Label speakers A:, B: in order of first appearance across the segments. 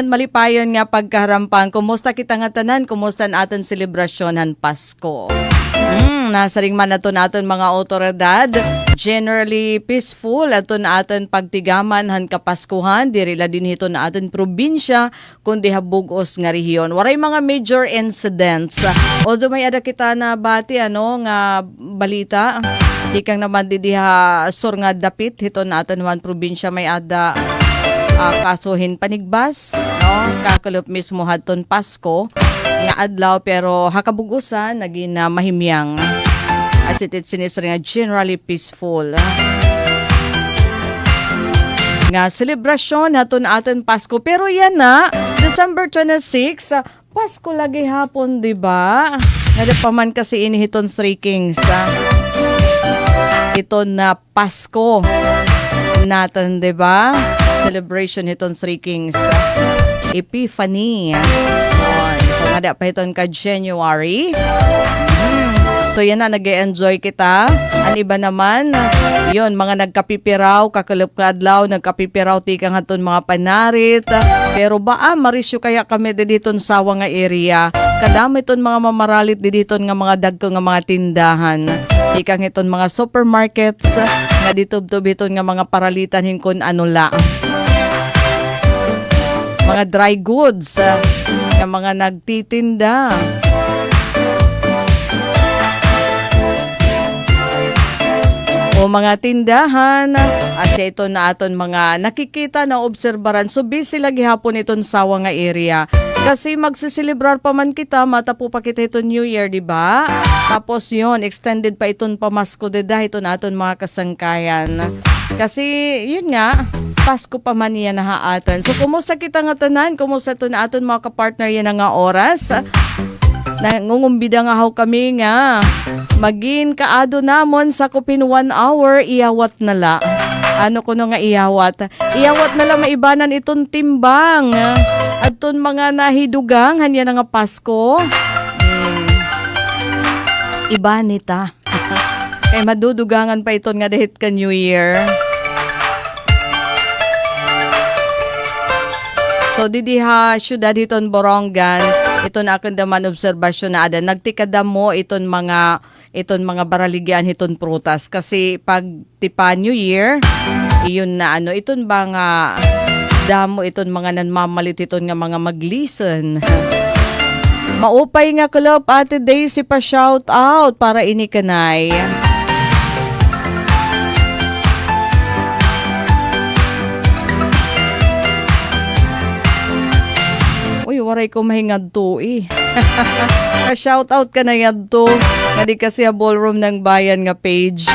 A: Malipayon nga pagkaharampang, kumusta kita nga tanan, kumusta natin selebrasyonan Pasko? Nasa ring man nato naton mga otoridad, generally peaceful aton aton pagtigaman han kapaskuhan, dirila din hito na aton probinsya kundi habugos nga rehiyon. Waray mga major incidents. Although may ada kita na bati nga balita, di kang naman didiha sur nga dapit hito na aton man probinsya may ada kasuhin panigbas, no? Kakalop mismo hadton Pasko nga adlaw pero hakabugusan naging mahimyang. As it sinisir nga generally peaceful. Nga selebrasyon haton aton Pasko pero yan na December 26 Pasko lagi hapon, di ba? Nga pa man kasi inihiton Three Kings. Ito na Pasko natin, di ba? Celebration itong Three Kings Epiphany. So nga pa itong ka January. So yan na, nag-enjoy kita. Ang iba naman, yun, mga nagkapipiraw, kakalap kadlaw, nagkapipiraw tikang haton mga panarit. Pero marisyo kaya kami dito sa nga area. Kadami itong mga mamaralit dito nga mga dagko nga mga tindahan. Tikang itong mga supermarkets, nga dito-dito nga mga paralitan hinkon ano la. Mga dry goods, nga mga nagtitinda. O mga tindahan, asya ito na aton mga nakikita na obserbaran. So busy lagi hapon itong sawa nga area. Kasi magsiselebrar pa man kita, matapo pa kita itong New Year, di ba? Tapos yon extended pa itong pamasko, deda ito na aton mga kasangkayan. Kasi yun nga, Pasko pa man yan na haatan. So kumusta kita nga tanan? Kumusta ito na aton mga kapartner yan nga oras? Nangungumbida nga haw kami nga magin kaado namon sa kupin 1 hour iyawat na la. Ano ko nga iyawat? Iyawat na la maibanan itong timbang. At ton mga nahidugang hanya na nga Pasko. Iba nita. Kay madudugangan pa iton nga dahit ka New Year. So didiha syudad hiton Borongan, ito na akin daman obserbasyon na ada. Nagtikada mo iton mga baraligyan hiton prutas. Kasi pag tipa New Year, iyon na iton ba nga damo iton mga nanmamalit iton nga mga maglisten. Maupay nga club Ate Daisy pa shout out para ini kanay. Uy, waray ko mahingad to Shout-out ka na yan to. Nga di kasi a ballroom ng bayan nga page.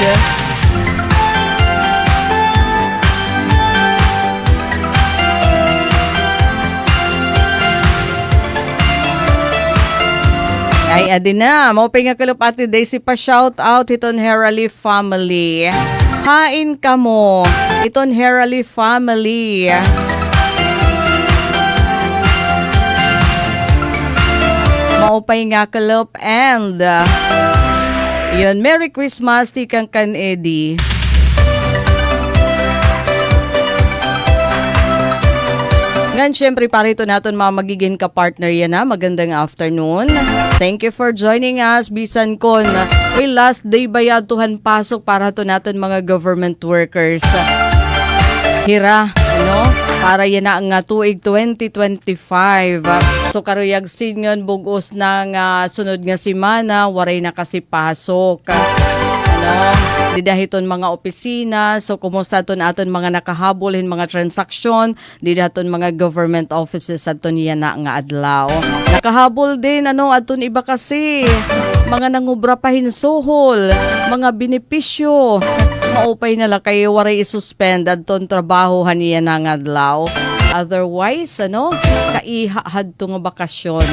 A: Ay, adi na. Maupay nga kalupati Daisy pa shout-out iton Herali family. Hain ka mo. Iton Herali family. Maupay nga kalop and yun, Merry Christmas tikang kan Eddie. Ngan syempre parito natin mga magiging ka-partner yan na. Magandang afternoon. Thank you for joining us. Bisan kon we last day bayad tuhan pasok para to natin mga government workers. Hira, para yan na ang tuig 2025. So karuyag singon bugos na nga sunod nga simana, waray na kasi pasok. Didahiton mga opisina, so kumusta aton aton mga nakahabol mga transaksyon, didahiton mga government offices aton yan na nga adlaw. Nakahabol din aton iba kasi mga nangubra pa hinsuhol, mga benepisyo. Maupay na lang kayo waray isuspend aton trabaho haniya na nga adlaw. Otherwise, kaihahad to nga bakasyon.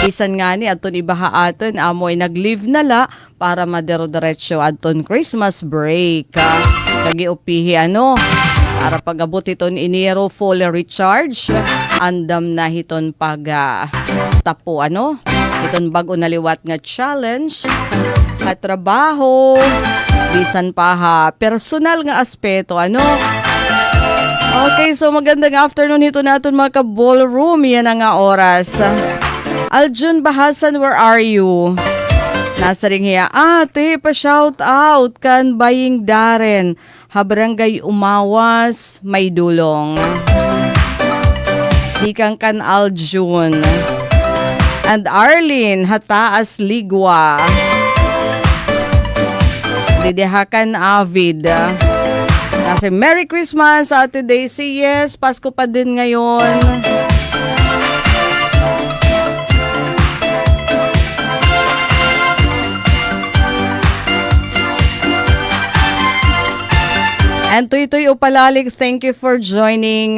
A: Isan nga ni aton ibaha aton amoy nag-leave na la para madero-diretso aton Christmas break. Lagi upihi para pag-abot iton Enero fully recharge. Andam na hiton pag tapo iton bago naliwat nga challenge at trabaho. Bisan pa personal nga aspeto Okay, so magandang afternoon hito natin mga ka-ballroom. Yan ang nga oras. Aljun Bahasan, where are you? Nasa ring hiya, ate, pa-shout out kan Baying Darren. Habarangay Umawas, may dulong. Hikang kan Aljun. And Arlene, Hataas Ligwa. Didihakan Avid. Kasi Merry Christmas, Ate Daisy. Yes, Pasko pa din ngayon. And Tuy Upalalig, thank you for joining.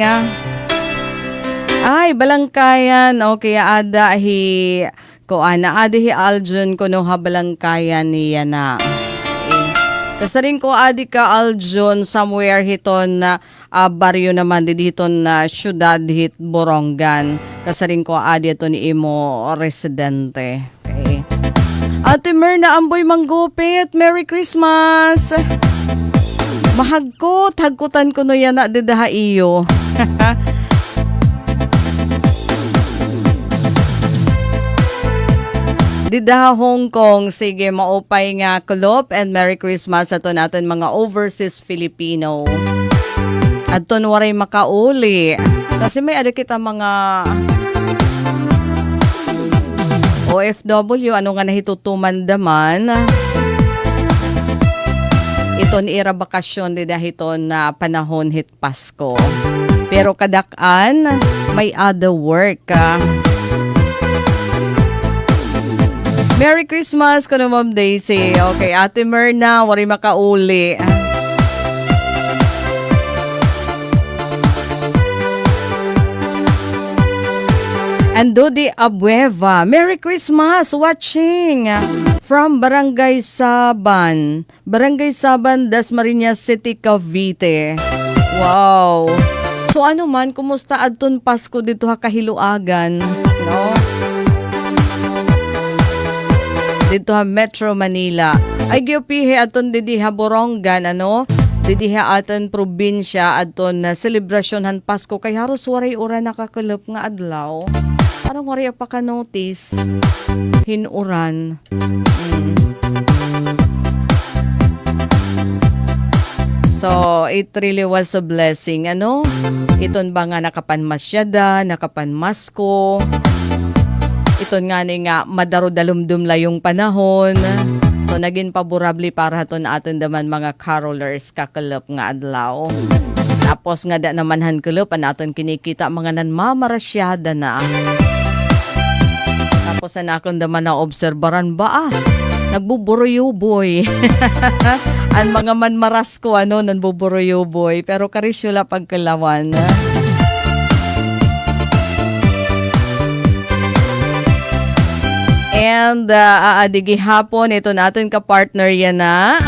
A: Ay, balangkayan. Okay, ada hi ko ana adi hi Aljun kuno ha balangkayan niya na. Kasarin ko adi ka Aljun somewhere hiton na baryo naman dito na syudad hit Borongan. Kasarin ko adi ito ni imo residente. Okay. Ate Merna Amboy Manggupit, Merry Christmas! Mahagkot, hagkutan ko no yan na dedaha iyo. Didaha Hong Kong, sige, maupay nga kulop and Merry Christmas ato natin mga overseas Filipino. Ato waray makauli. Kasi may ada kita mga OFW, ano nga nahitutuman daman. Iton ira bakasyon di dahiton na panahon hit Pasko. Pero kadakan, may other work. Merry Christmas ko na Ma'am Daisy. Okay, Ate Merna, wari makauli. And Dodi Abueva, Merry Christmas, watching from Barangay Saban. Barangay Saban, Dasmariñas City, Cavite. Wow. So ano man, kumusta adton Pasko dito ha kahiluagan? No? Dito ha Metro Manila. Ay giupihe aton didiha Borongan, ano? Didiha aton probinsya aton na selebrasyon han Pasko kay haros waray ora nakakulop nga adlaw. Parang waray pa ka notice hinuran. So, it really was a blessing, ano? Iton ba nga nakapanmasyada, nakapanmasko. Iton nga ni nga madaro-dalumdum la yung panahon. So, naging paborable para haton aton daman mga carolers kakalop nga adlaw. Tapos nga da naman han kulop, naton kinikita mga nanmamarasyada na. Tapos na akong daman na obserbaran ba nagbuburoyoboy. Ang mga manmaras ko, nanbuburoyoboy. Pero karisyula pagkalawan. And aadigi hapon, ito natin ka-partner yan na.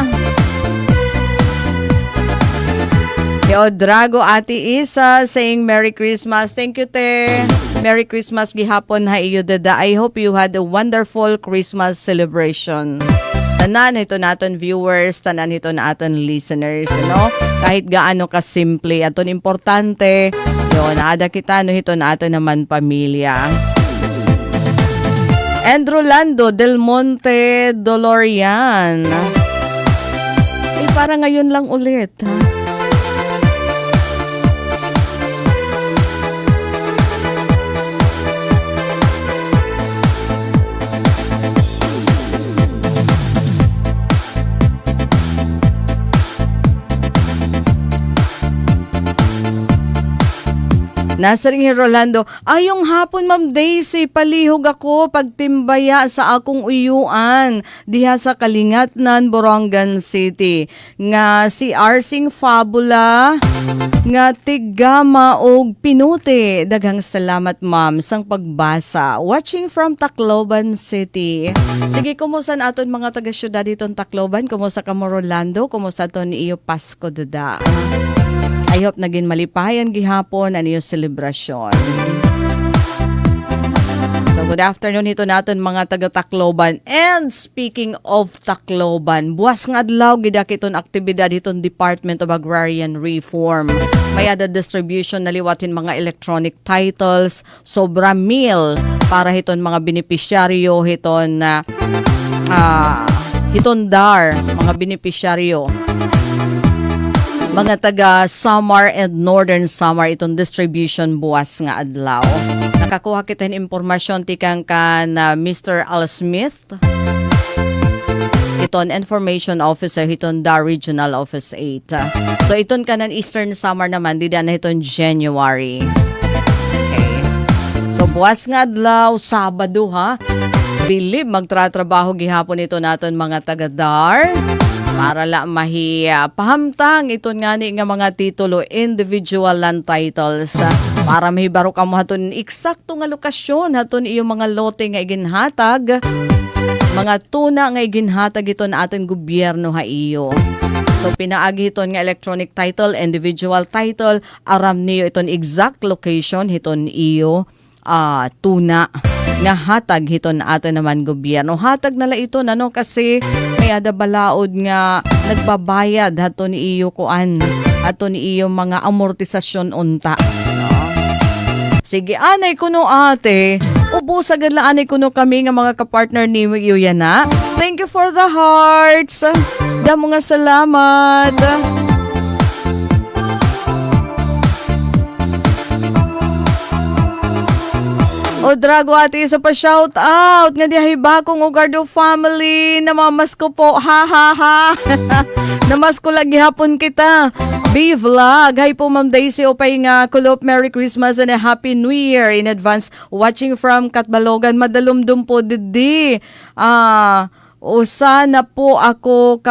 A: Teodrago Ate Isa saying Merry Christmas. Thank you, Te. Merry Christmas gihapon ha iyo dada. I hope you had a wonderful Christmas celebration. Tanan ito natin viewers, tanan ito natin listeners, no? Kahit gaano ka simple, aton importante. Yon, ada kita ito natin naman pamilya. And Rolando Del Monte Dolorian. Para ngayon lang ulit, ha? Nasa ring Rolando, ayong hapon Ma'am Daisy, palihog ako pagtimbaya sa akong uyuan diha sa Kalingatnan, Borongan City. Nga si Arsing Fabula, nga tigama og pinuti. Daghang salamat ma'am sang pagbasa. Watching from Tacloban City. Sige, kumusta aton mga taga-syudad ditong Tacloban? Kumusta ka mo Rolando? Kumusta aton ni iyo Pasko dada? I hope naging malipayan gihapon ang iyong selebrasyon. So Good afternoon ito natin mga taga Tacloban. And speaking of Tacloban, buwas nga adlaw gidakiton aktibidad itong Department of Agrarian Reform. May ada distribution na liwatin mga electronic titles, sobra meal para hiton mga benepisyaryo hiton hiton DAR, mga benepisyaryo. Mga taga Samar and Northern Samar itong distribution buwas nga adlaw. Nakakuha kita ng impormasyon tikang kan Mr. Al Smith. Iton information officer hiton DAR Regional Office 8. So iton kanan Eastern Samar naman dida na hiton January. Okay. So buwas nga adlaw Sabado ha. Bilib magtratrabaho gihapon ito naton mga taga DAR. Para la pahamtang iton nga ni nga mga titulo, individual land titles. Para mahibaro ka mo haton eksakto nga lokasyon haton iyong mga lote nga iginhatag. Mga tuna nga iginhatag iton ating gobyerno ha iyo. So pinaagi iton nga electronic title, individual title, aram niyo iton exact location hiton iyo tuna nga hatag hiton atin naman gobyerno. Hatag nala ito nano kasi may ada balaod nga nagbabayad haton iyo kuan haton iyo mga amortisasyon unta. No? Sige anay kuno ate, ubusagad la anay kuno kami nga mga kapartner ni Yana. Thank you for the hearts. Damo nga salamat. O Drago ate isa pa shout out nga dihay bakong Ugardo family, namamas ko po ha ha ha. Namas ko lagi hapon kita. B-vlog. Hi po Ma'am Daisy Opay nga kulop Merry Christmas and a Happy New Year in advance. Watching from Katbalogan, madalumdum po didi. Usa na po ako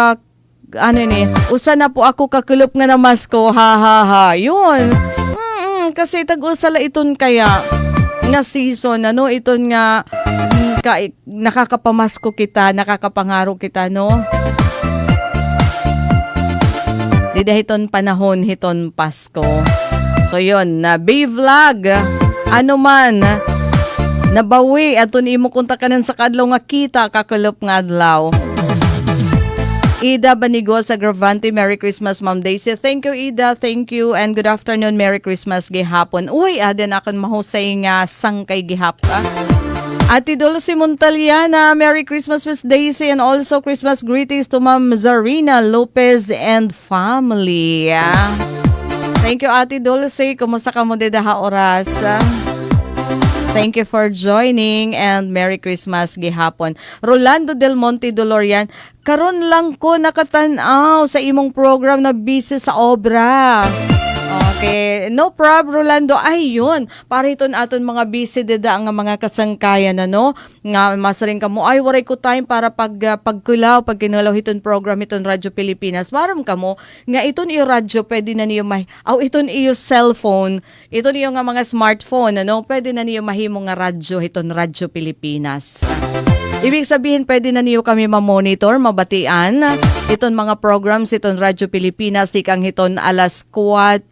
A: usa na po ako kakulop nga namas ko ha ha ha. Yun. Kasi tag-usala iton kaya nga season iton nga nakakapamasko kita, nakakapangaro kita no. Dida hiton panahon hiton Pasko. So yun, B-vlog ano man nabawi aton imo kontakan sa kadlaw nga kita kakulop nga adlaw. Ida Banigo sa Gravante, Merry Christmas Ma'am Daisy. Thank you Ida, thank you and good afternoon, Merry Christmas gihapon. Uy, aden akon mahusay nga sangkay gihap ka. Ati Dulce Montaliana, Merry Christmas Miss Daisy and also Christmas greetings to Ma'am Zarina Lopez and family. Thank you Ati Dulce, kumusta ka mo dedaha oras? Thank you for joining and Merry Christmas gihapon. Rolando Del Monte Dolorian, karon lang ko nakatanaw sa imong program na busy sa obra. Okay, no problem Rolando. Ayun, para iton aton mga busy deda nga mga kasangkayan nga masaring kamo ay waray ko time para pagkulaw pagkinulaw hiton program hiton Radyo Pilipinas. Maram kamo nga iton iyo radyo pwede na niyo iton iyo cellphone, iton iyo nga mga smartphone pwede na niyo mahimo nga radyo hiton Radyo Pilipinas. Ibig sabihin, pwede na niyo kami ma-monitor, mabatian. Iton mga programs, iton Radyo Pilipinas, tikang hiton alas 4,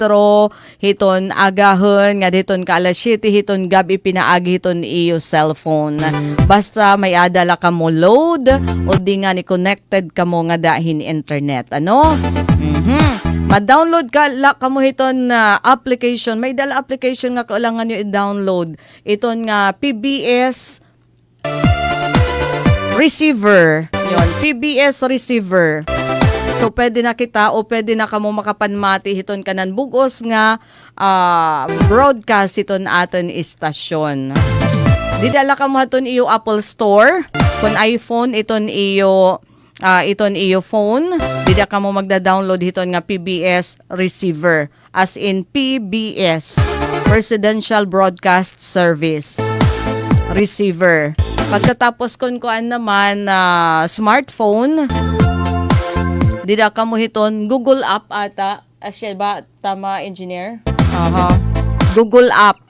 A: hiton agahon, nga hiton ka alas 7, hiton gabi pinaagi hiton iyo cellphone. Basta may adala ka mo load, o di nga ni connected ka mo nga dahin internet. Ma-download ka mo hiton application. May dala application nga kailangan nyo i-download. Iton nga PBS receiver. Yun, PBS receiver. So, pwede na kita o pwede na kamo makapanmati hiton kanan bugos nga broadcast hiton aton istasyon. Didala ka mo haton iyo Apple Store. Kung iPhone, iton iyo phone. Dida ka mo magda-download hiton nga PBS receiver. As in PBS, Presidential Broadcast Service receiver. Pagkatapos kuan naman smartphone, dida ka mo hiton Google app ata. Asya ba tama engineer? Google app.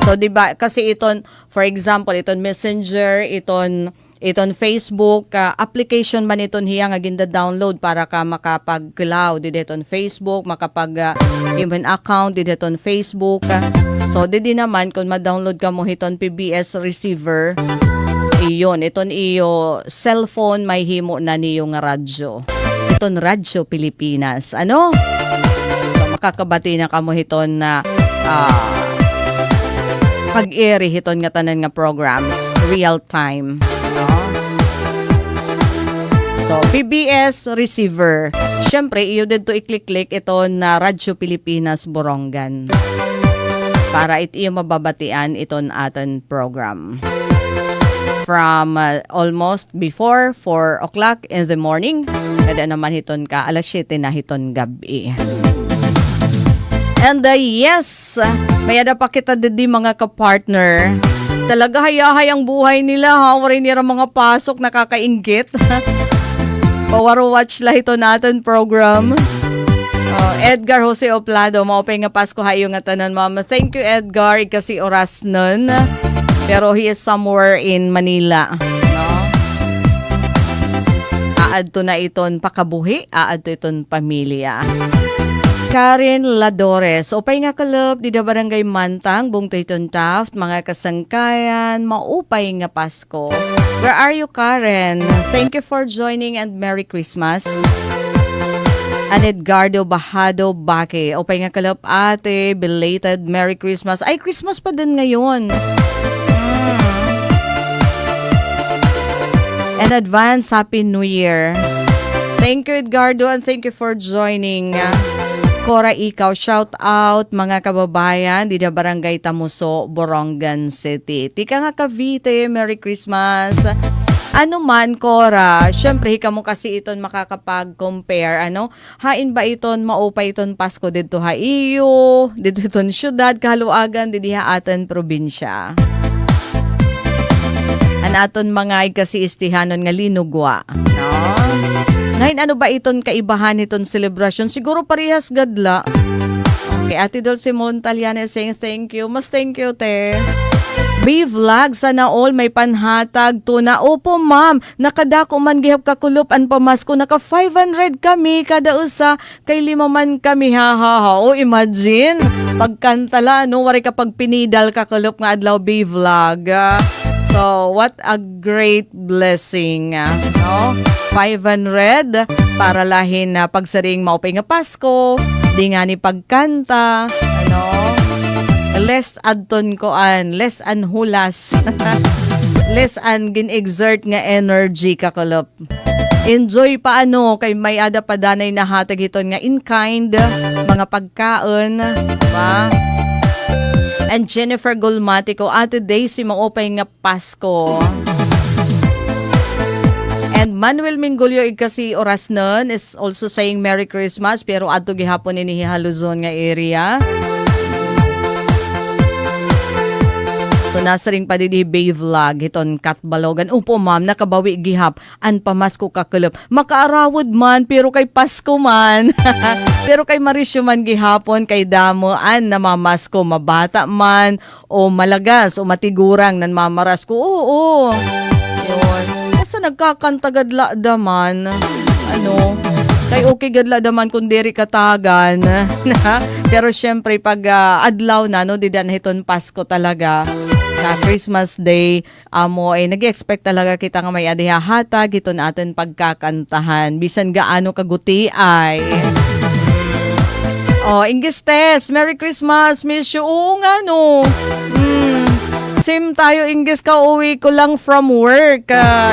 A: So diba kasi iton for example iton Messenger, iton Facebook application man iton hiya nga ginda-download para ka makapag-cloud diton Facebook, makapag email account diton Facebook. So, di naman, kung ma-download ka mo hiton PBS receiver, iyon, iton iyo cellphone, may himo na niyo nga radyo. Iton Radyo Pilipinas. Ano? So, makakabati na ka mo hiton na pag-eri hiton nga tanan nga programs, real time. No? So, PBS receiver. Siyempre, iyo dito i-click-click ito na Radyo Pilipinas Borongan. Para iyo mababatian iton aton program. From almost before 4 o'clock in the morning, kada naman hiton ka, alas 7 na hiton gabi. And yes, may ada pa kita di mga kapartner. Talaga hayahay ang buhay nila, ha? Wari nila mga pasok, nakakainggit. Pawaro watch la ito natin program. Edgar Jose Oplado, maupay nga Pasko hayo nga tanan, mama. Thank you, Edgar. Kasi oras nun. Pero he is somewhere in Manila. No? Aadto na iton pakabuhi, aadto iton pamilya. Karen Ladores, upay nga kalab, di da barangay Mantang, Bungtoy Taft, mga kasangkayan, maupay nga Pasko. Where are you, Karen? Thank you for joining and Merry Christmas. And Edgardo Bajado Bake, upay nga kalab ate, belated Merry Christmas. Ay, Christmas pa din ngayon. And advance Happy New Year. Thank you, Edgardo, and thank you for joining. Cora, ikaw, shout out mga kababayan di da barangay Tamuso, Borongan City. Tika nga Cavite, Merry Christmas. Ano man, Cora, syempre hika mo kasi iton makakapag-compare, ano? Hain ba iton maupay iton Pasko dito ha iyo, dito iton syudad, kahaluagan, dito ha aton probinsya. Anaton mga kasi istihanon nga linugwa, no? Ngayon, ano ba iton kaibahan iton celebration? Siguro parehas gadla. Okay, Ate Dulce Montaliana saying thank you. Mas thank you, te. B-vlog, sana all may panhatag to na. Opo, ma'am, nakadako man gihap kakulop an pamasko. Naka 500 kami kada usa. Kay 5 man kami, ha. O, imagine, pagkantala, no, wari kapag pinidal kakulop nga adlaw B-vlog. So, what a great blessing, no? 500 para lahin na pagsaring maupay nga Pasko, di nga ni pagkanta, ano? Less adton koan, less an hulas. Less an gin-exert nga energy kakulop. Enjoy pa ano, kay may ada pa danay na hatag iton nga in kind, mga pagkaon, ba? And Jennifer Gulmatico, Ate Daisy, maupay nga Pasko. And Manuel Mingulio kasi oras nun is also saying Merry Christmas, pero ato gihapon ini Haluzon nga area. So nasa ring pa didi Bay Vlog hiton Katbalogan. Upo ma'am, nakabawi gihap an pamasko kakulop. Makaarawod man pero kay Pasko man. Pero kay Marisyo man gihapon kay damo an namamasko, mabata man o malagas o matigurang nan mamaras ko. Oo. Yun. Kasi nagkakantagad daman. Ano? Kay okay gadla daman kung diri katagan. Pero syempre pag adlaw na no didan hiton Pasko talaga. Na Christmas Day, amo ay nag-expect talaga kita nga may adihahatag ito natin pagkakantahan. Bisan gaano kaguti ay. Oh, Ingistes, Merry Christmas, miss you. Oo nga no. Same tayo, Ingis, ka-uwi ko lang from work.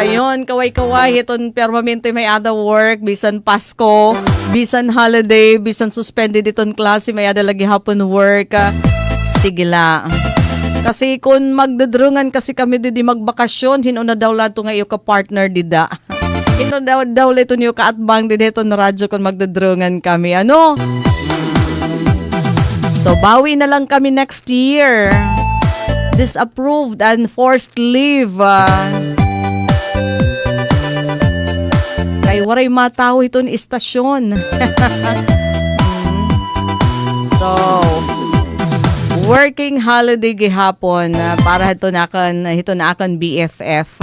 A: Yun, kaway-kaway, iton permanente may ada work, bisan Pasko, bisan holiday, bisan suspended iton klase, may ada lagi hapon work. Sige la. Kasi kung magdadrungan kasi kami di magbakasyon, hinuna daw lato nga iyo ka-partner dida. Hinuna daw lato niyo ka-atbang dito na radyo kung magdadrungan kami. Ano? So, bawi na lang kami next year. Disapproved and forced leave. Kay waray mataw iton istasyon. So, working holiday gihapon para ito na akan BFF.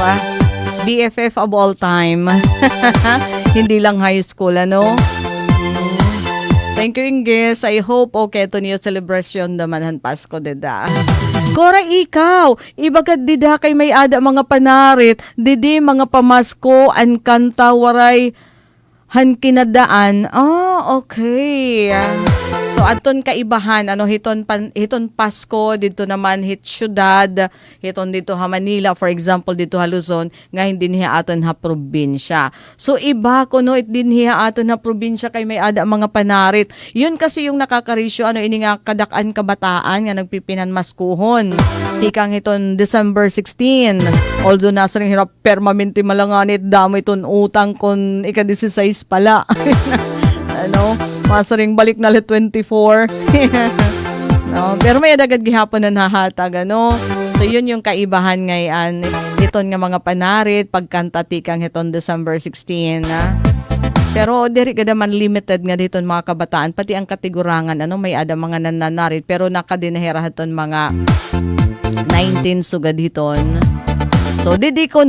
A: BFF of all time. Hindi lang high school, ano? Thank you, Ingges. I hope okay ito niyo celebration naman Pasko, dida. Kora, ikaw, ibagad dida kay may ada mga panarit, didi mga pamasko, an kanta, waray, han kinadaan. Okay. So aton kaibahan hiton Pasko dito naman hit syudad, hiton dito ha Manila for example dito ha Luzon nga hindi niya aton ha probinsya. So iba kuno it din niya aton ha probinsya kay may ada mga panarit. Yun kasi yung nakakarisyo ini nga kadak-an kabataan nga nagpipinan maskuhon. Tikang hiton December 16. Although nasa ring hirap permanente malanganit damo iton utang kon ika-16 pala. Masaring balik na 24. No, pero may adagad gihapon na nahatag, So, yun yung kaibahan ngayon. Iton nga mga panarit, pagkanta tikang hiton December 16, Pero, diri ka naman limited nga dito mga kabataan. Pati ang katigurangan, may ada mga nananarit. Pero, nakadinahira hiton mga 19 sugad hiton. So, didi ko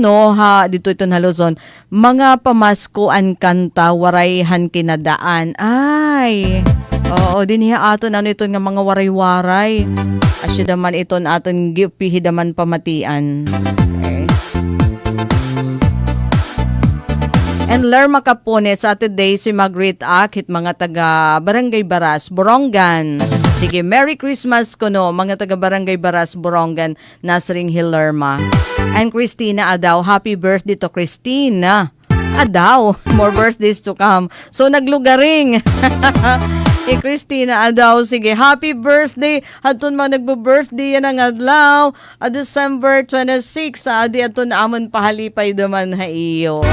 A: dito ito na Luzon, mga pamaskoan kanta, warayhan kinadaan. Ay, oo, diniha aton ito nga mga waray-waray. Asya daman ito aton gipihi daman pamatian. Okay. And Lerma Capone sa today si Margaret Ak, mga taga Barangay Baras, Borongan. Sige, Merry Christmas mga taga Barangay Baras, Borongan, Nasring Hill, Lerma. And Christina Adaw, happy birthday to Christina. Adaw, more birthdays to come. So, naglugaring. Christina Adaw, sige, happy birthday. Hatun mga nagbo-birthday yan ang adlaw. December 26, adi atun amon pahalipay daman ha iyo.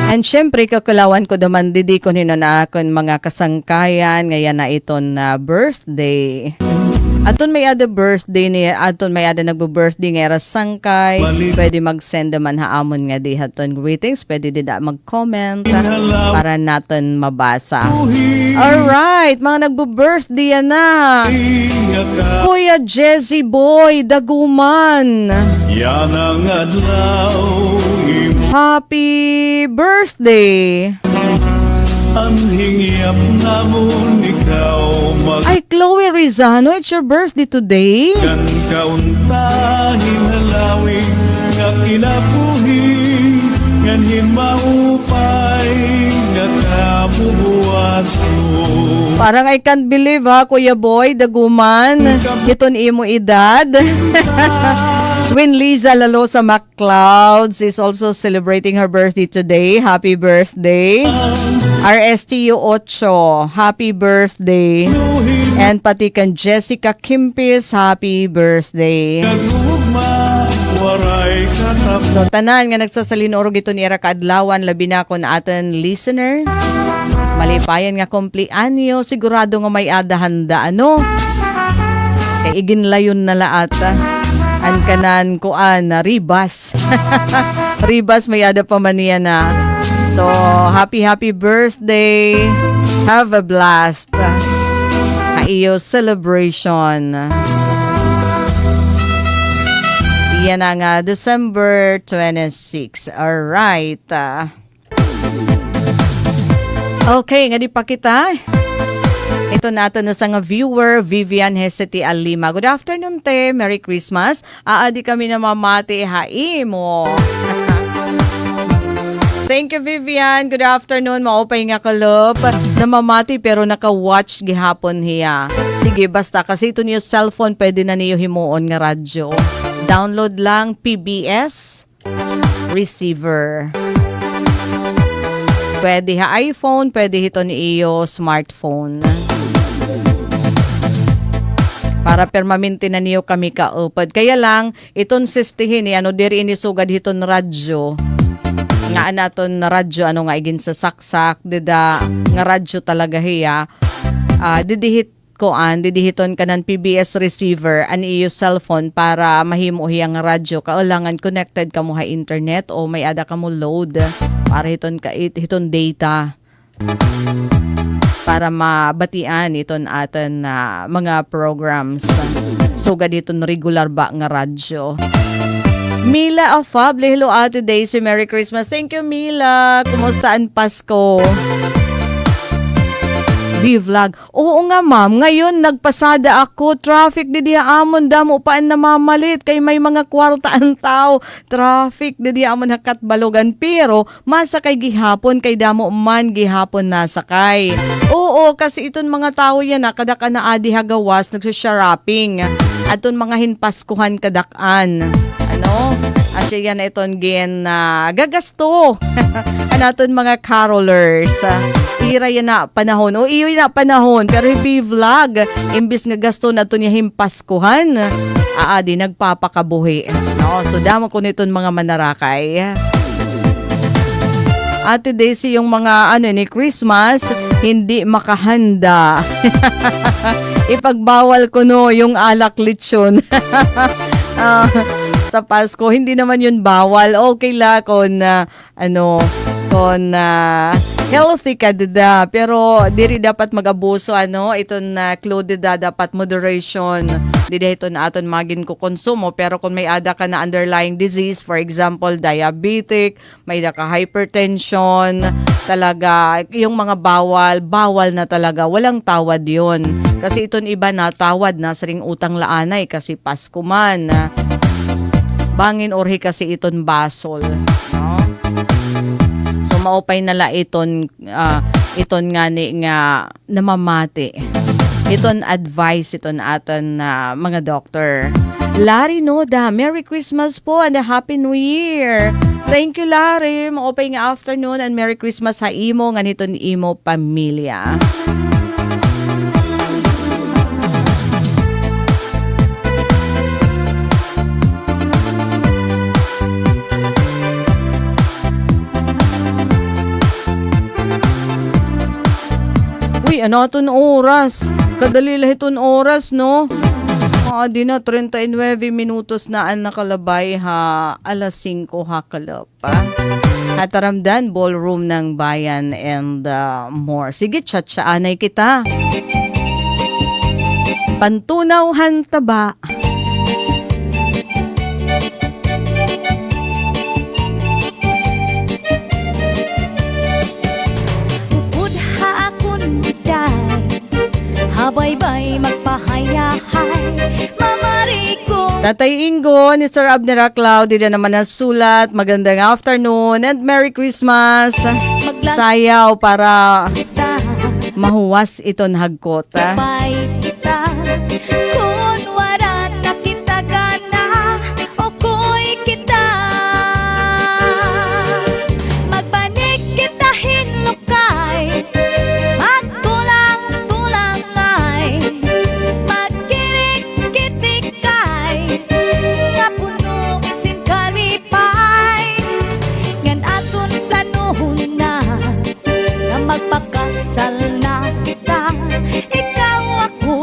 A: And syempre, kakulawan ko naman, didi ko nino na akong mga kasangkayan, ngayon na iton na birthday. Aton may ada birthday niya, aton may ada nagbo-birthday ngayon sangkay, pwede mag-send naman haamon nga di haton greetings, pwede dida mag-comment para natin mabasa. Alright, mga nagbo-birthday na. Kuya Jesse Boy, Daguman. Yan ang adlaw. Happy birthday! Ang hingiap namon ikaw Ay, Chloe Rizano, it's your birthday today? Kan kauntahin halawing nga kinabuhi ngan himaupay nga kabubuas mo. Parang I can't believe Kuya Boy, Daguman. Iton imo edad. When Liza Lalosa MacLeods is also celebrating her birthday today. Happy birthday. RSTU 8, happy birthday. And pati kan Jessica Kimpis, happy birthday. So tanan nga nagsasalinurog ito ni Era Kaadlawan, labi na ko na atin listener. Malipayan nga kumplianyo, sigurado nga may adahanda kay iginlayon na laat. An kanan kuan Ribas. Ribas may ada pa man niya na. So, happy birthday. Have a blast. Iyo celebration. Yan ang December 26. Alright. Okay, nga di pa kita. Ito natin na sa nga viewer, Vivian Heseti Alima. Good afternoon, te. Merry Christmas. Aadi kami na mamati. Haimo. Thank you, Vivian. Good afternoon. Maupay nga kalop. Namamati pero naka-watch gihapon hiya. Sige, basta. Kasi ito niyo cellphone, pwede na niyo himuon nga radyo. Download lang PBS receiver. Pwede ha iPhone, pwede ito ni iyo smartphone. Para permanente na niyo kami kaupad. Kaya lang, iton sistihin diri inisugad hiton radyo. Nga naton na radyo, nga igin sa saksak, dida, nga radyo talaga hiya. Didihiton ka ng PBS receiver, ani iyo cellphone para mahimo hiyang radyo. Kaulangan connected ka mo ha internet o may ada ka mo load para hiton data. para mabatian iton aton na mga programs. So gaditon regular ba nga radyo. Mila Afable, hello Ate Daisy, Merry Christmas. Thank you Mila. Kumusta ang Pasko? B-vlog. Oo nga ma'am, ngayon nagpasada ako, traffic di amon damo paan namamalit kay may mga kwarta ang tao. Traffic di amon hakat balogan pero masakay gihapon kay damo man gihapon nasakay. Oo, kasi iton mga tao yan kadaka na adi hagawas nagsushopping. Aton mga hinpaskuhan kadakan. Ano? Asya yan iton gen gagasto. Anaton mga carolers. Ira yan na panahon. O iyo na panahon. Pero hindi vlog. Imbis nga gasto na ito niya himpaskuhan. Di nagpapakabuhi. No? So damo ko niton mga manarakay. Ate Daisy, yung mga ni Christmas, hindi makahanda. Ipagbawal ko no yung alak lechon. Sa Pasko, hindi naman yun bawal. Okay la kung healthy ka dada. Pero diri dapat mag-abuso iton clothed dapat moderation. Dili ito na aton magin ko konsumo. Pero kung may ada ka na underlying disease, for example, diabetic, may da ka hypertension, talaga, yung mga bawal na talaga. Walang tawad yun. Kasi iton iba na tawad na sa ring utang laanay kasi Pasko man. Bangin orhi kasi iton basol. No? So maupay nala iton ngani nga namamati. Iton advice iton aton mga doctor. Larry Noda, Merry Christmas po and a Happy New Year. Thank you Larry. Maupay nga afternoon and Merry Christmas sa imo nganiton imo pamilya. Uy, ton oras? Kadali lahiton oras, no? Di na, 39 minutos na ang nakalabay ha. Alas 5 ha kalapa. Hataramdan, ballroom ng bayan and more. Sige, chat-chaanay kita. Pantunaw taba.
B: Habay-bay magpahayahay Mamari ko
A: Tatay Ingo ni Sir Abner Cloud, din naman ang sulat. Magandang afternoon and Merry Christmas. Sayaw para mahuwas iton hagkot.
B: Bay kita Kung wala nakita gana O ko'y kita Magbanig kita hinlukay Magtulang-tulang ay Magkirik-kitikay Nga puno isin kalipay Ngan aton planuhon na Nga magpakasal na kita Ikaw ako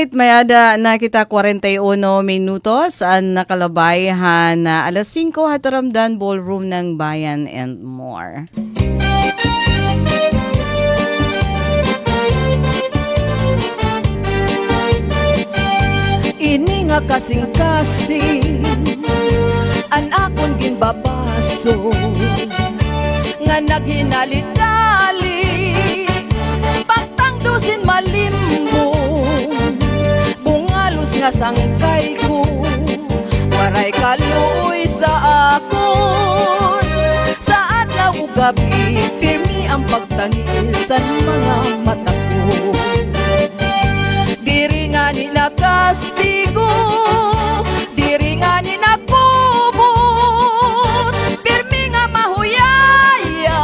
A: Alright, may ada na kita 41 minutos ang nakalabayhan na alas 5 hataramdan ballroom ng bayan and more.
C: Ini nga kasing-kasing an akon ginbabaso nga naghinali-dali pagtangdusin malimbong bungalos nga sangkay ko waray kaluoy sa akon sa adlaw ug gabi pirmi ang pagtangisan mga mata ko. Diri nga ni nakastigo, diri nga ni nakubot, pirmi nga mahuyayan,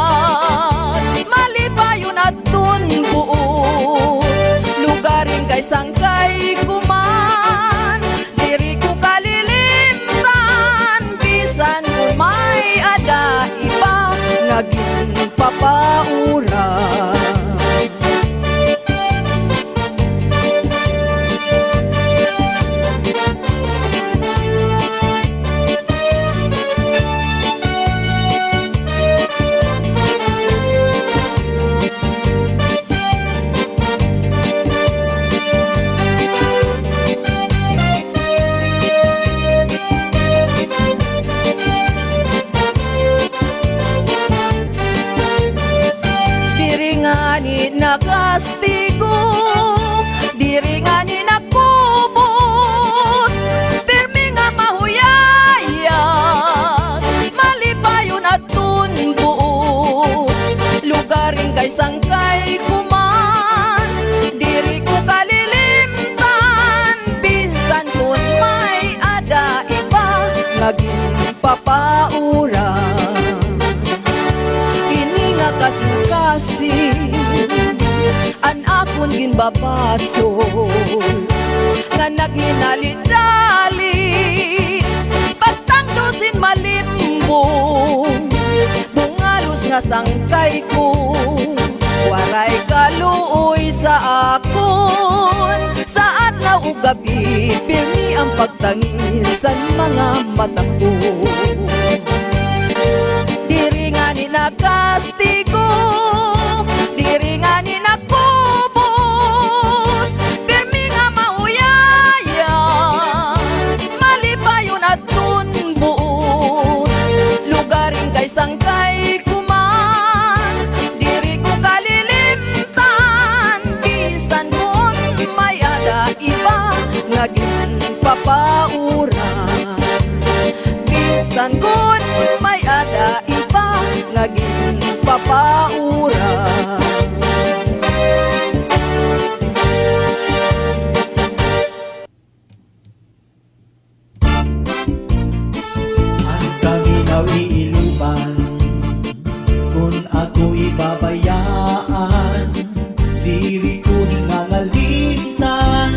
C: malipayon at tunbuot. Lugaring kay sangkay kuman, diri ko kalilimtan, bisan kung may ada iba, naging papaura. Nakastigo, diri nga ni nakubot, pirmi nga mahuyayan, malipayon at tunbuot. Lugaring kay sangkay kuman, diri ko kalilimtan, pinsan kun may ada iba, naging papaura. Ini nga kasing-kasing an akon ginbabasol nga naghinali-dali pagtangdusin malimbong bungalos nga sangkay ko waray kaluoy sa akon sa adlaw ug gabi pirmi ang pagtangisan mga mata ko. Diri nga ni nakastigo, diri nga ni nakubot, pirmi nga mahuyayan, malipayon at tunbuot. Lugaring kay sangkay kuman, diri ko kalilimtan, bisan kun may ada iba, naging papaura. Bisan kun may ada iba, naging papaura.
D: Ang kaminaw iiluban kung ako ibabayaan, diri ko hingangalitan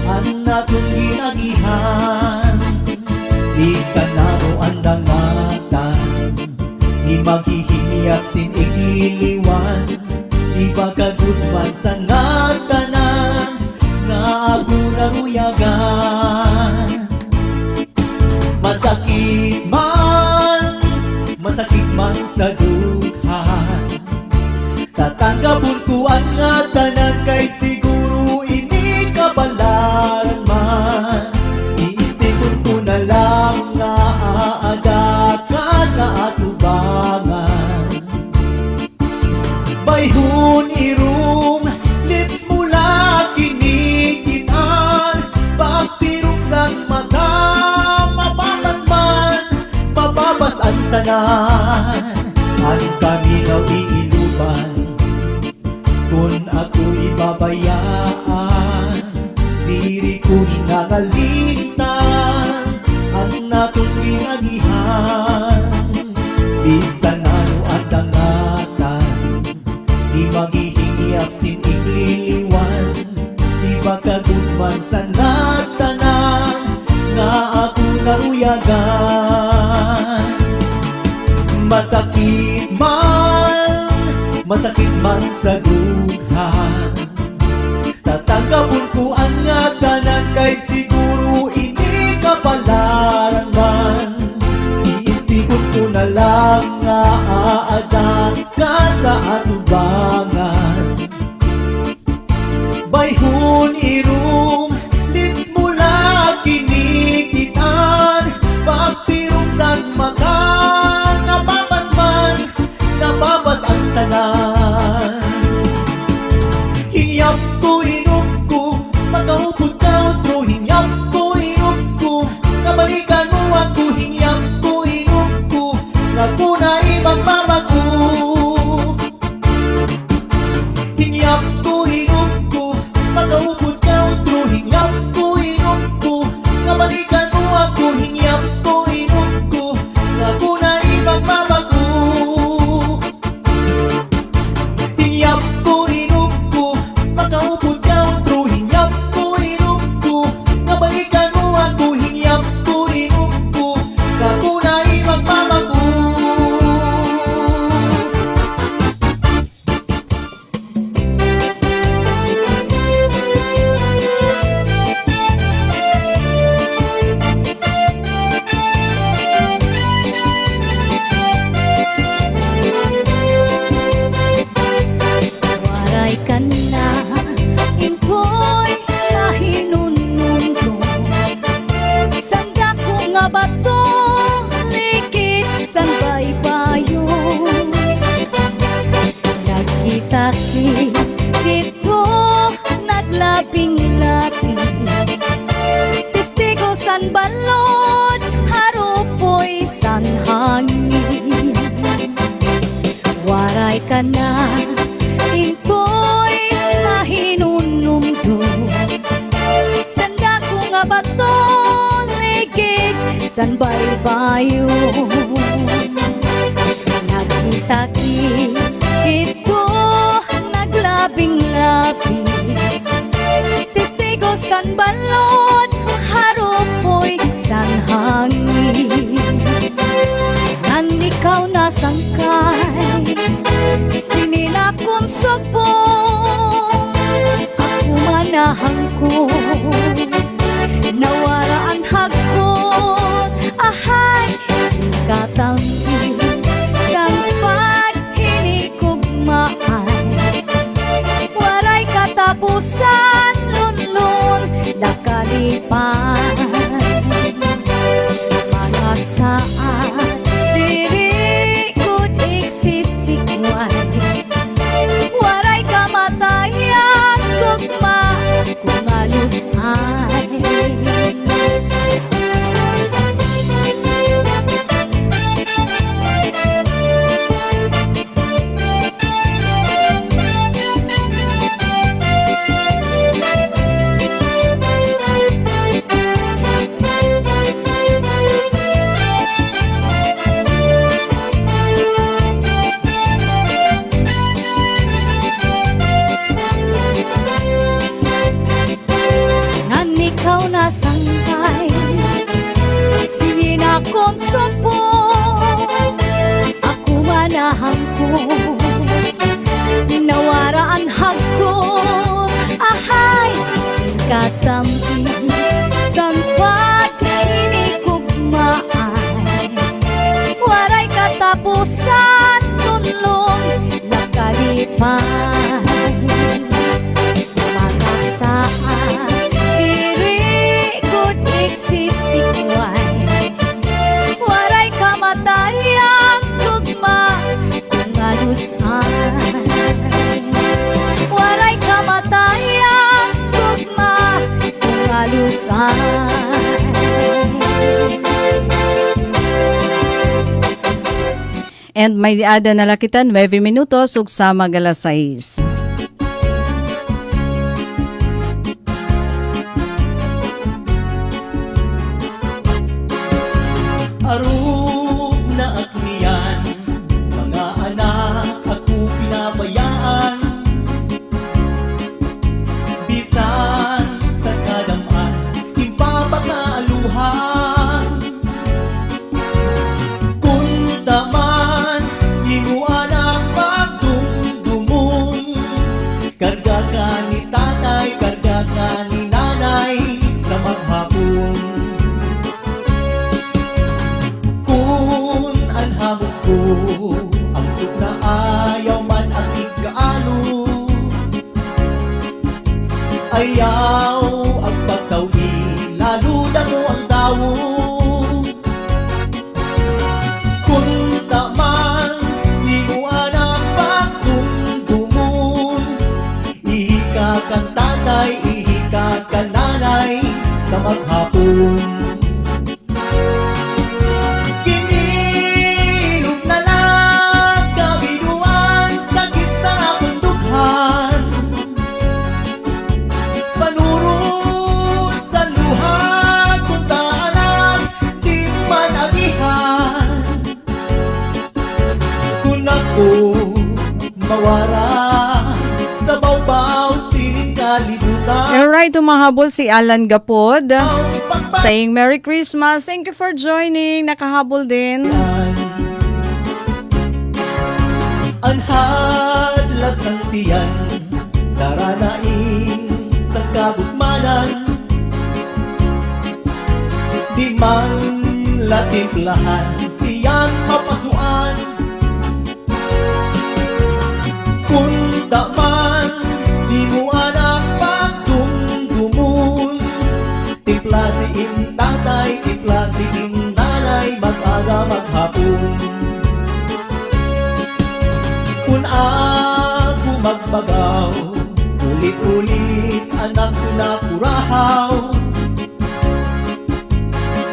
D: ang natong ginagihan. Di sana mo andangatan, di maghihiniyak sin ikiliwan, di pagkagudman sa ngatanan nga ako naruyagan. Masakit man sa dughan, tatanggapon ko ang ngatanan kay siguro ini kabalaran man. Iisipon ko na lang nga aada ka sa atubangan. Bayhon irong lips mula kinikitan, pagtirok sang mata mababas ang tanan. Ang kaminaw iiluban kung ako ibabayaan, diri ko hingangalitan ang natong ginagihan. Bisan ano ang dangatan, di maghihingiyak sin ikliliwan, di makagudman sa natanan nga ako naruyagan. Masakit man sa dughan, tatanggapon ko ang Kay siguro ini kapalaran man, iisipon ko na lang nga aadan ka sa atubangan. Bayhon irum, lips mula kinikitan, pagpirong san maka, nababas man, nababas ang tanan. Hiyap ko, inup ko, makaupod ka otro, hiyap ko, inup ko, kabalikan mo ako, hiyap ko, inup ko, nakunay magmamago. Hiyap ko, inup ko, makaupod ka otro, hiyap ko, inup ko, kabalikan mo ako, hiyap ko, inup ko, nakunay magmamago. Hiyap ko, inup ko, makaupod ka otro, hiyap ko, inup ko, kabalikan mo ako, hiyap ko, inup ko, nakunay magmamago.
B: Waray ka na, impoy mahinunundo. Sanda ko nga ba to, likit san baybayo. Nagkita-kit dito, naglabing-labing. Testigo san balon, harupoy san hangin. Waray ka na, impoy mahinunumdo. Sanda ko nga ba to, ligid san baybayo. Nagkita-kit ito, naglabing-labing. Testigo san balon, harupoy san hangin. Nan ikaw nasangkay, sininakong sabong, ako manahan ko, nawaraan hagkot, ahay, singkatang sang paghinikugmaan. Waray katapusan, lunlun, nakalipan. Mga saan, diri ko't iksisikwan. Waray kamatayan, tugma, kung alusan. Nan ikaw nasangkay, sininakong sabong, ako manahan ko, nawaraan hagkot, ahay, singkatampi, san paghinikugmaan. Waray katapusan, tunlong, nakalipan. Mga saan, diri ko't iksisikwan. Waray kamatayan, tugma, kung alusan. Waray kamatayan, tugma, kung alusan.
A: And may ada na lakitan 9 minutos ug sa magalas 6.
D: Arug na akmiyan, mga anak ako pinabayaan. Bisan sa kadaman, impapakaaluhan. Kung taman, inuan ang pagdumdumong. Karga ka ni tatay, karga ka ni nanay, sa hamog ko ang sukna ayaw man ang ikaalo. Ayaw ang pagtawi lalo na mo ang tawo. Kung taman di mo anak pagdumdumon, ihika kang tatay, ihika kang nanay sa maghapon. Kinilog na lang kabinuan, sakit sa bundughan. Panuro sa luha kung taanak, di man agihan. Kung ako mawara sa bawbaw sining kalibutan.
A: Alright, tumahabol si Alan Gapod saying Merry Christmas. Thank you for joining. Nakahabol din.
D: Anhadlat sang tiyan, daranain sa kabukmanan. Di man latimplahan, tiyan mapasuan. Kung taman, di mo anak pagdumdumun, tipla si tatay, tipla si nanay, mag-aga maghapon. Kung ako magbagaw, ulit-ulit anak ko na kurahaw.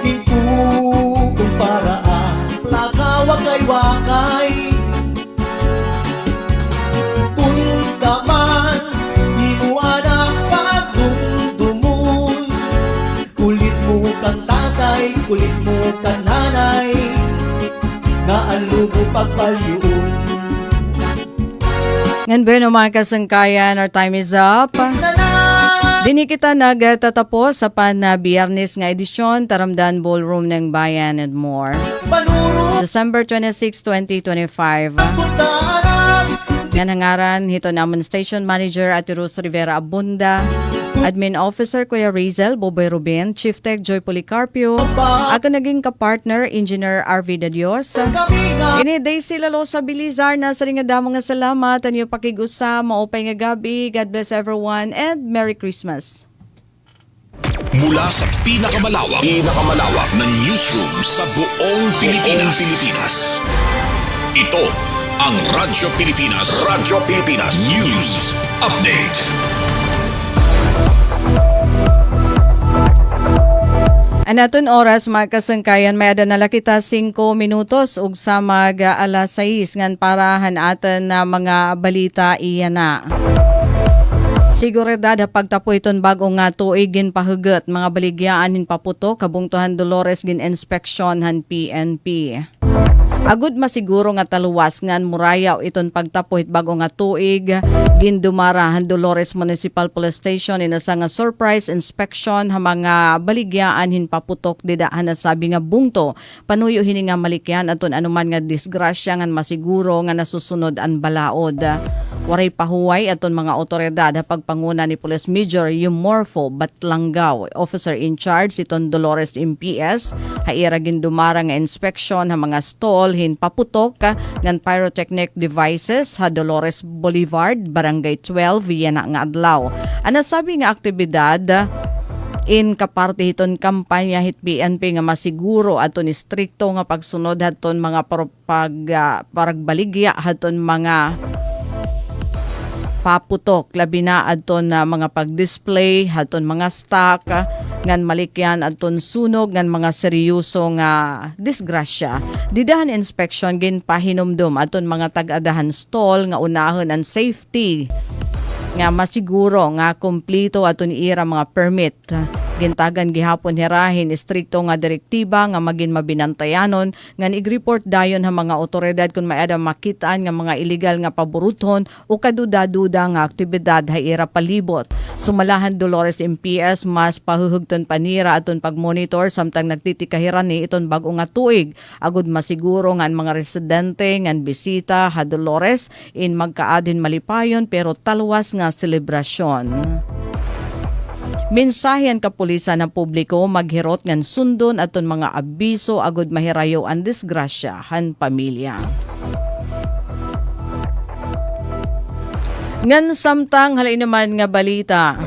D: Hingko kung paraan, plaka wakay-wakay. Kung taman, di mo anak pagdumdumun, kulit mo kang tatay, kulit mo kang nanay, nga ang lugo pagpalyuon.
A: Ngayon ba mga kasangkayan, our time is up. Dini kita nagtatapos sa Biyernes nga edisyon, Taramdan Ballroom ng Bayan and more. December 26, 2025. Nga nangaran, hito naman Station Manager at Rose Rivera Abunda, Admin Officer Kuya Rizel, Boboy Ruben, Chief Tech Joy Policarpio, at ang naging kapartner, Engineer RV De Dios. Ini Daisy Lalo sa Bilizar na sa ringa damo nga salamat, ang iyo pakigusa, maupay nga gabi, God bless everyone, and Merry Christmas.
E: Mula sa pinakamalawak na newsroom sa buong Pilipinas. Ito ang Radyo Pilipinas News Update.
A: Anaton oras mga kasangkayan, may adana kita 5 minutos ug sa mag alas 6 ngan para hanaton na mga balita iyan na. Seguridad pagtapo iton bago nga tuig gin pahugot mga baligyaan hin paputo kabungtuhan Dolores gin inspeksyon han PNP. Agud masiguro nga taluwas ngan murayaw iton pagtapuhit bago nga tuig gindumara han Dolores Municipal Police Station inasa nga surprise inspection ha mga baligyaan hin paputok didahan na sabi nga bungto panuyo hini nga malikyan aton anuman nga disgrasya ngan masiguro nga nasusunod an balaod. Waray pahuway aton mga otoridad ha pagpanguna ni Police Major Yumorfo Batlanggaw, officer in charge iton Dolores MPS ha ira gindumara nga inspection ha mga stall hin paputok ngan pyrotechnic devices ha Dolores Boulevard, Barangay 12, Vienna nga adlaw. Ana sabi nga aktibidad in kaparte hiton kampanya hit PNP nga masiguro aton istrikto nga pagsunod haton mga paragbaligya haton mga paputok labi na adton na mga pag-display haton mga stock ngan malikyan adton sunog ngan mga seryoso nga disgrasya. Didahan inspection gin pahinumdum aton mga tag-adahan stall nga unahon ang safety nga masiguro nga kompleto aton ira mga permit. Gintagan gihapon hirahin istrikto nga direktiba nga magin mabinantayanon ngan i-report dayon ha mga otoridad kung maada makitaan nga mga illegal nga paboruton o kaduda-duda nga aktibidad ha ira palibot. Sumalahan Dolores MPS mas pahuhugton panira aton pagmonitor samtang nagtitikahiran ni iton bag-o nga tuig agud masiguro nga mga residente ngan bisita ha Dolores in magkaadin malipayon pero talwas nga selebrasyon. Mensahen kapulisan ng publiko maghirot ngan sundon aton mga abiso agud mahirayo ang disgrasya han pamilya. Ngan samtang halay naman nga balita.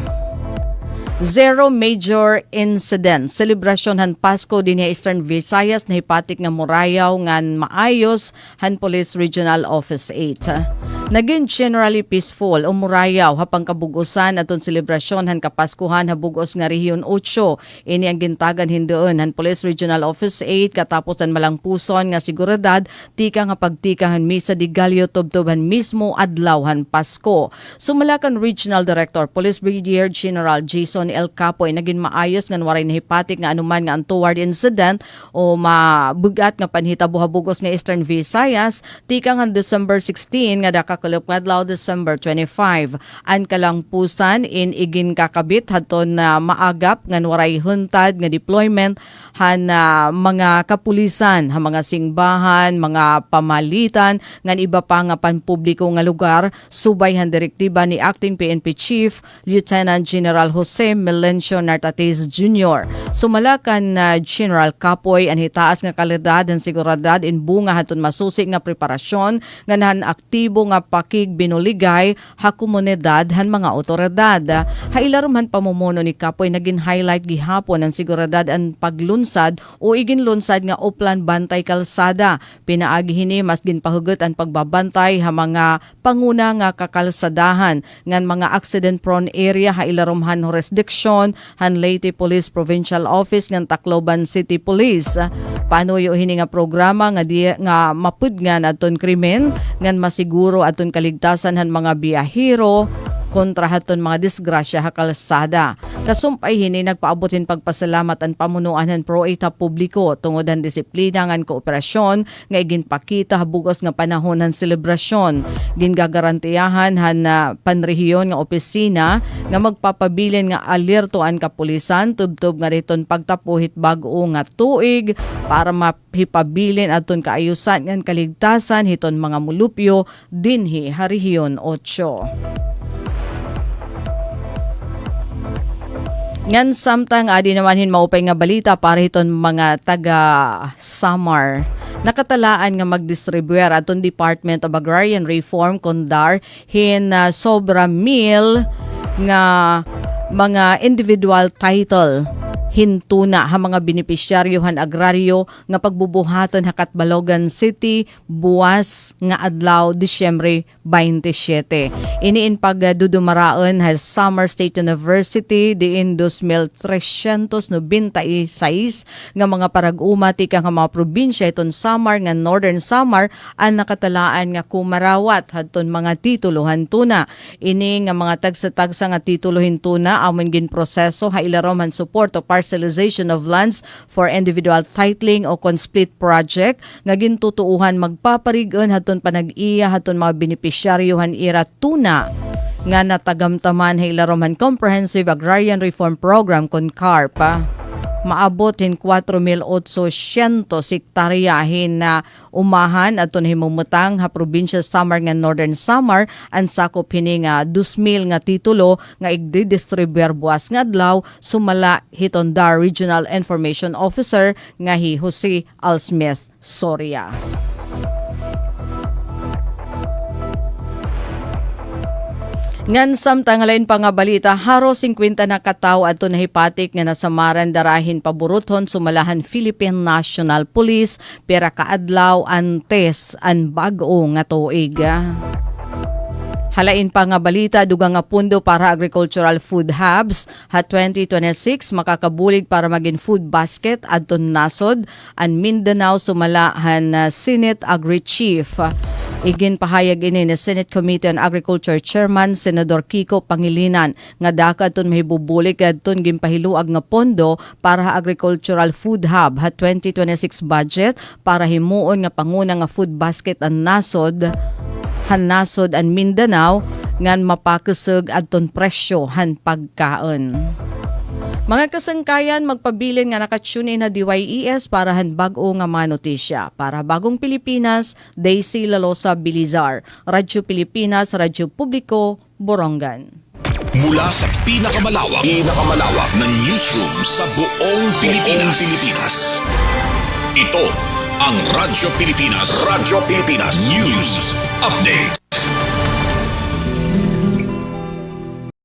A: Zero major incident. Selebrasyon han Pasko din Eastern Visayas na hipatik nga murayaw ngan maayos han Police Regional Office 8. Naging generally peaceful o murayaw hapang kabugusan aton selebrasyon han Kapaskuhan habugos nga Rehiyon 8. Ini ang gintagan hindoon han Police Regional Office 8 katapos ang malangpuson nga seguridad tika nga pagtikahan misa di Galyo tubtuban mismo adlaw han Pasko. Sumalakan Regional Director Police Brigadier General Jason L. Capoy naging maayos nga waray nahipatik nga anuman nga untoward incident o mabugat nga panhitabuhabugos nga Eastern Visayas tika nga December 16 nga dakakulop nga adlaw December 25 an kalangpusan in igin kakabit hadton na maagap nga waray huntad nga deployment han mga kapulisan ha mga singbahan mga pamalitan ngan iba pa nga panpubliko nga lugar subay han direktiba ni Acting PNP Chief Lieutenant General Jose Melencio Nartates Jr. Sumalakan na General Capoy ang hitaas nga kalidad ang seguridad in bunga haton masusi nga preparasyon nga nahan aktibo nga pakig binuligay ha komunidad han mga otoridad. Hailarom han pamumuno ni Capoy naging highlight gihapon ang seguridad ang paglunsad o iginlunsad nga uplan bantay kalsada. Pinaagi hini mas ginpahugot ang pagbabantay ha mga panguna nga kakalsadahan ngan mga accident prone area hailarom han jurisdiction han Leyte Police Provincial Office ngan Tacloban City Police. Panuyo hini nga programa nga nga mapudngan aton krimen ngan masiguro aton kaligtasan han mga biyahero kontra haton mga disgrasya ha kalsada. Kasumpay hini nagpaabotin pagpasalamat ang pamunuan han ProEta publiko tungod ang disiplina ngan kooperasyon nga iginpakita habugos nga panahon han selebrasyon. Gingagarantiyahan han panrehiyon nga opisina nga magpapabilin nga alerto ang kapulisan tubtob nga riton pagtapuhit bag-o nga tuig para mahipabilin aton kaayusan ngan kaligtasan hiton mga mulupyo dinhi ha Rehiyon 8. Ngan samtang adi naman hin maupay nga balita para hiton mga taga Samar. Nakatalaan nga magdistribuer aton Department of Agrarian Reform kondar hin sobra mil nga mga individual title hintuna ha mga benepisyaryohan agraryo nga pagbubuhaton hakat Balogan City buwas nga adlaw Disyembre 27. Iniin pagdudumaraon ha Samar State University diin 2,396 nga mga parag-uma tika nga mga probinsya iton Samar nga Northern Samar ang nakatalaan nga kumarawat hadton mga titulo hantuna. Ini nga mga tagsa-tagsa nga titulo hintuna amon gin proseso ha ilarom han support o parcelization of lands for individual titling o split project nga gintutuuhan magpaparigon haton panag-iya haton mga benepisyaryohan ira tuna nga natagamtaman ha ilaroman Comprehensive Agrarian Reform Program kon CARP. Maabot hin 4,800 hektaryahin na umahan aton himumutang ha probinsya Samar nga Northern Samar ang sakop hini nga 2,000 nga titulo nga igdidistribuer buwas nga adlaw sumala hiton DAR Regional Information Officer nga hi Jose Alsmith Soria. Ngan samtang halain pa nga balita, haro 50 na katawo ato nahipatik nga nasamaran darahin paburuton sumalahan Philippine National Police pera kaadlaw antes an bag-o nga tuig. Halain pa nga balita, dugang nga pundo para agricultural food hubs ha 2026 makakabulig para maging food basket adton nasod an Mindanao sumalahan Senate Agri Chief. Igin pahayag ini ni Senate Committee on Agriculture Chairman Senador Kiko Pangilinan nga dakadton mahibubulig kadton ginpahiluag nga pondo para ha agricultural food hub ha 2026 budget para himuon nga panguna nga food basket ang nasod hanasod ang Mindanao ngan mapakasug adton presyo han pagkaon. Mga kasangkayan, magpabilin nga nakatune na DYES para han bag-o nga mga notisya. Para Bagong Pilipinas, Daisy Lalosa Bilizar. Radyo Pilipinas, Radyo Publiko, Borongan.
E: Mula sa pinakamalawak na newsroom sa buong Pilipinas. Ito ang Radyo Pilipinas. News Update.